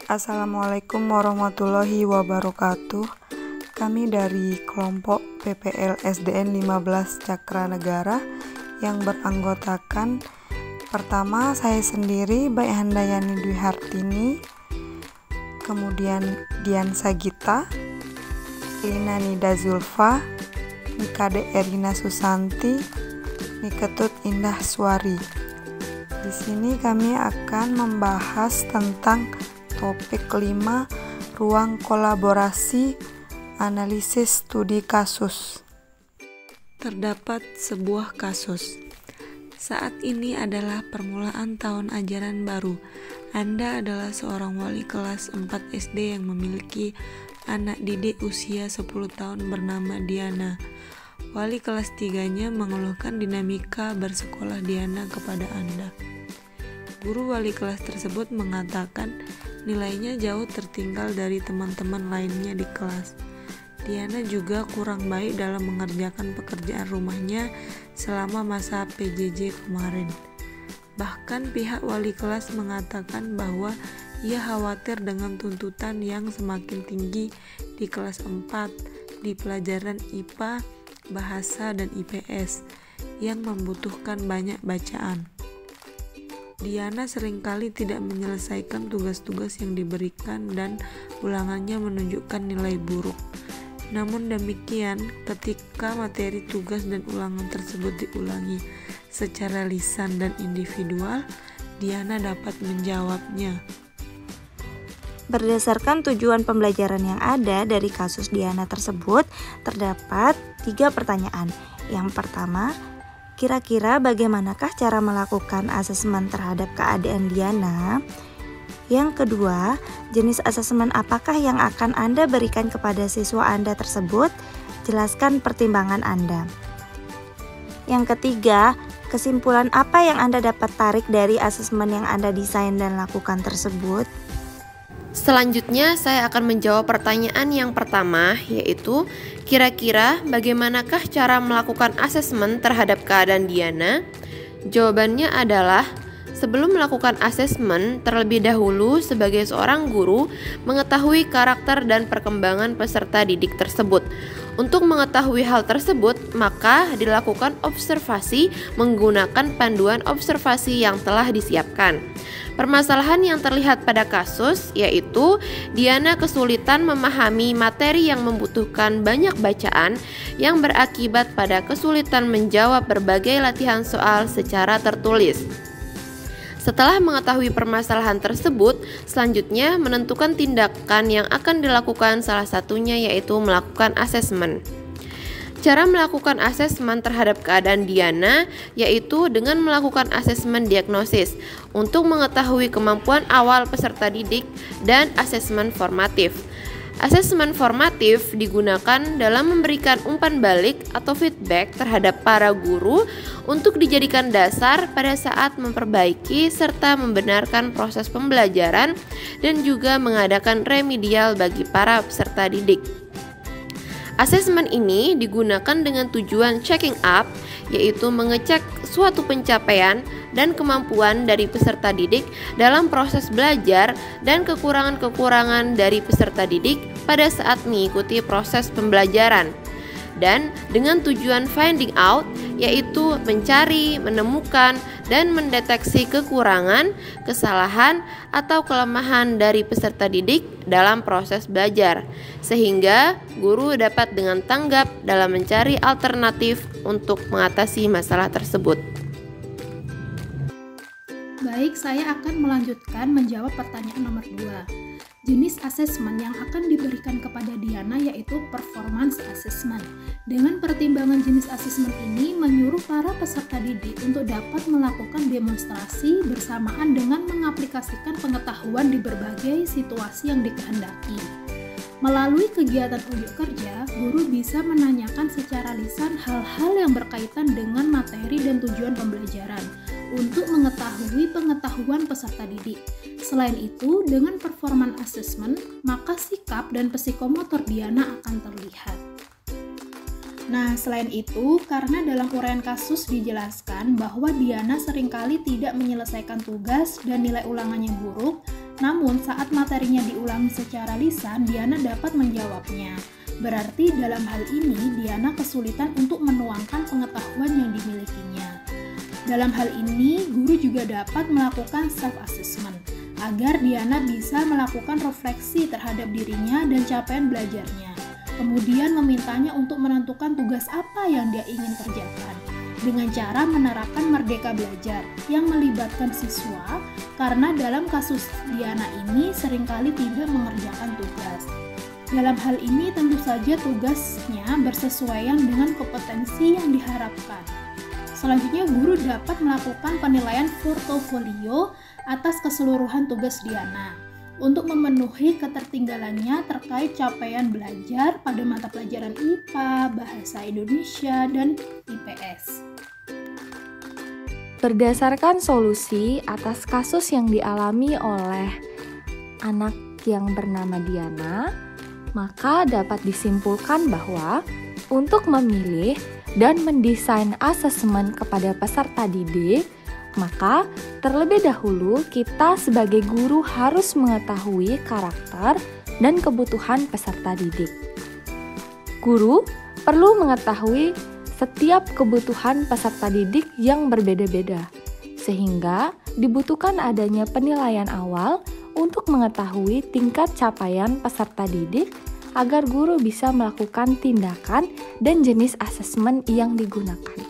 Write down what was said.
Assalamualaikum warahmatullahi wabarakatuh. Kami dari kelompok PPL SDN 15 Cakra Negara yang beranggotakan pertama saya sendiri Baik Handayani Dwi Hartini, kemudian Dian Sagita, Lina Nida Zulfa, Nikade Erina Susanti, Niketut Indah Suari. Di sini kami akan membahas tentang topik 5, ruang kolaborasi, analisis studi kasus. Terdapat sebuah kasus. Saat ini adalah permulaan tahun ajaran baru. Anda adalah seorang wali kelas 4 SD yang memiliki anak didik usia 10 tahun bernama Diana. Wali kelas 3-nya mengeluhkan dinamika bersekolah Diana kepada Anda. Guru wali kelas tersebut mengatakan nilainya jauh tertinggal dari teman-teman lainnya di kelas. Diana juga kurang baik dalam mengerjakan pekerjaan rumahnya selama masa PJJ kemarin. Bahkan pihak wali kelas mengatakan bahwa ia khawatir dengan tuntutan yang semakin tinggi di kelas 4 di pelajaran IPA, Bahasa, dan IPS yang membutuhkan banyak bacaan. Diana seringkali tidak menyelesaikan tugas-tugas yang diberikan dan ulangannya menunjukkan nilai buruk. Namun demikian, ketika materi tugas dan ulangan tersebut diulangi secara lisan dan individual, Diana dapat menjawabnya. Berdasarkan tujuan pembelajaran yang ada dari kasus Diana tersebut, terdapat 3 pertanyaan. Yang pertama, kira-kira bagaimanakah cara melakukan asesmen terhadap keadaan Diana? Yang kedua, jenis asesmen apakah yang akan Anda berikan kepada siswa Anda tersebut? Jelaskan pertimbangan Anda. Yang ketiga, kesimpulan apa yang Anda dapat tarik dari asesmen yang Anda desain dan lakukan tersebut? Selanjutnya saya akan menjawab pertanyaan yang pertama, yaitu kira-kira bagaimanakah cara melakukan asesmen terhadap keadaan Diana? Jawabannya adalah sebelum melakukan asesmen, terlebih dahulu sebagai seorang guru mengetahui karakter dan perkembangan peserta didik tersebut. Untuk mengetahui hal tersebut, maka dilakukan observasi menggunakan panduan observasi yang telah disiapkan. Permasalahan yang terlihat pada kasus yaitu Diana kesulitan memahami materi yang membutuhkan banyak bacaan yang berakibat pada kesulitan menjawab berbagai latihan soal secara tertulis. Setelah mengetahui permasalahan tersebut, selanjutnya menentukan tindakan yang akan dilakukan, salah satunya yaitu melakukan asesmen. Cara melakukan asesmen terhadap keadaan Diana yaitu dengan melakukan asesmen diagnosis untuk mengetahui kemampuan awal peserta didik dan asesmen formatif. Asesmen formatif digunakan dalam memberikan umpan balik atau feedback terhadap para guru untuk dijadikan dasar pada saat memperbaiki serta membenarkan proses pembelajaran dan juga mengadakan remedial bagi para peserta didik. Asesmen ini digunakan dengan tujuan checking up, yaitu mengecek suatu pencapaian dan kemampuan dari peserta didik dalam proses belajar dan kekurangan-kekurangan dari peserta didik pada saat mengikuti proses pembelajaran. Dan dengan tujuan finding out, yaitu mencari, menemukan, dan mendeteksi kekurangan, kesalahan, atau kelemahan dari peserta didik dalam proses belajar, sehingga guru dapat dengan tanggap dalam mencari alternatif untuk mengatasi masalah tersebut. Baik, saya akan melanjutkan menjawab pertanyaan nomor 2. Jenis asesmen yang akan diberikan kepada Diana yaitu performance assessment. Dengan pertimbangan jenis asesmen ini menyuruh para peserta didik untuk dapat melakukan demonstrasi bersamaan dengan mengaplikasikan pengetahuan di berbagai situasi yang dikehendaki. Melalui kegiatan unjuk kerja, guru bisa menanyakan secara lisan hal-hal yang berkaitan dengan materi dan tujuan pembelajaran untuk mengetahui pengetahuan peserta didik. Selain itu, dengan performance assessment, maka sikap dan psikomotor Diana akan terlihat. Nah, selain itu, karena dalam uraian kasus dijelaskan bahwa Diana seringkali tidak menyelesaikan tugas dan nilai ulangannya buruk, Namun saat materinya diulangi secara lisan, Diana dapat menjawabnya. Berarti dalam hal ini Diana kesulitan untuk menuangkan pengetahuan yang dimilikinya. Dalam hal ini, guru juga dapat melakukan self-assessment agar Diana bisa melakukan refleksi terhadap dirinya dan capaian belajarnya. Kemudian memintanya untuk menentukan tugas apa yang dia ingin kerjakan dengan cara menerapkan merdeka belajar yang melibatkan siswa, karena dalam kasus Diana ini seringkali tidak mengerjakan tugas. Dalam hal ini tentu saja tugasnya bersesuaian dengan kompetensi yang diharapkan. Selanjutnya, guru dapat melakukan penilaian portofolio atas keseluruhan tugas Diana untuk memenuhi ketertinggalannya terkait capaian belajar pada mata pelajaran IPA, Bahasa Indonesia, dan IPS. Berdasarkan solusi atas kasus yang dialami oleh anak yang bernama Diana, maka dapat disimpulkan bahwa untuk memilih dan mendesain asesmen kepada peserta didik, maka terlebih dahulu kita sebagai guru harus mengetahui karakter dan kebutuhan peserta didik. Guru perlu mengetahui setiap kebutuhan peserta didik yang berbeda-beda, sehingga dibutuhkan adanya penilaian awal untuk mengetahui tingkat capaian peserta didik agar guru bisa melakukan tindakan dan jenis asesmen yang digunakan.